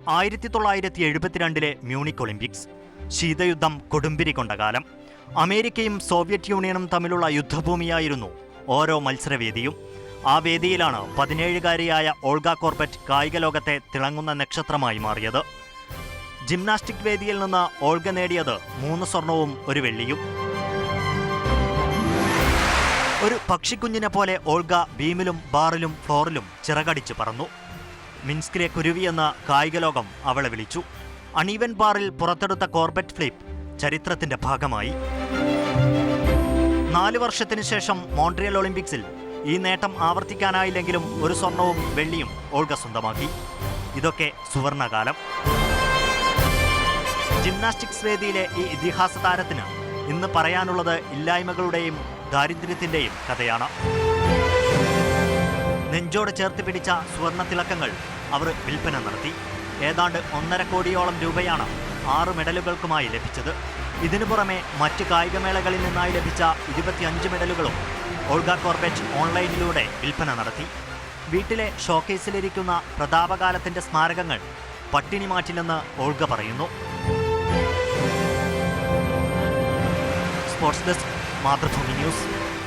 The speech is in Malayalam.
1972 മ്യൂണിക് ഒളിമ്പിക്സ്. ശീതയുദ്ധം കൊടുമ്പിരി കൊണ്ട കാലം. അമേരിക്കയും സോവിയറ്റ് യൂണിയനും തമ്മിലുള്ള യുദ്ധഭൂമിയായിരുന്നു ഓരോ മത്സരവേദിയും. ആ വേദിയിലാണ് 17-കാരിയായ ഓൾഗ കോർബറ്റ് കായിക ലോകത്തെ തിളങ്ങുന്ന നക്ഷത്രമായി മാറിയത്. ജിംനാസ്റ്റിക് വേദിയിൽ നിന്ന് ഓൾഗ നേടിയത് 3 സ്വർണവും 1 വെള്ളിയും. ഒരു പക്ഷിക്കുഞ്ഞിനെ പോലെ ഓൾഗ ബീമിലും ബാറിലും ഫ്ലോറിലും ചിറകടിച്ചു പറന്നു. മിൻസ്കിലെ കുരുവിയെന്ന് കായിക ലോകം അവളെ വിളിച്ചു. അണീവൻ ബാറിൽ പുറത്തെടുത്ത കോർബറ്റ് ഫ്ലിപ്പ് ചരിത്രത്തിന്റെ ഭാഗമായി. 4 വർഷത്തിനു ശേഷം മോൺട്രിയൽ ഒളിമ്പിക്സിൽ ഈ നേട്ടം ആവർത്തിക്കാനായില്ലെങ്കിലും 1 സ്വർണവും വെള്ളിയും ഓൾഗ സ്വന്തമാക്കി. ഇതൊക്കെ സുവർണകാലം. ജിംനാസ്റ്റിക്സ് വേദിയിലെ ഈ ഇതിഹാസ താരത്തിന് ഇന്ന് പറയാനുള്ളത് ഇല്ലായ്മകളുടെയും ദാരിദ്ര്യത്തിന്റെയും കഥയാണ്. നെഞ്ചോട് ചേർത്ത് പിടിച്ച സുവർണ തിളക്കങ്ങൾ അവർ വിൽപ്പന നടത്തി. ഏതാണ്ട് 1.5 കോടിയോളം രൂപയാണ് 6 മെഡലുകൾക്കുമായി ലഭിച്ചത്. ഇതിനു പുറമെ മറ്റ് കായികമേളകളിൽ നിന്നായി ലഭിച്ച 25 മെഡലുകളും ഓൾഗ കോർബറ്റ് ഓൺലൈനിലൂടെ വിൽപ്പന നടത്തി. വീട്ടിലെ ഷോക്കേസിലിരിക്കുന്ന പ്രതാപകാലത്തിന്റെ സ്മാരകങ്ങൾ പട്ടിണി മാറ്റില്ലെന്ന് ഓൾഗ പറയുന്നു. Sports desk, Mathrubhumi news.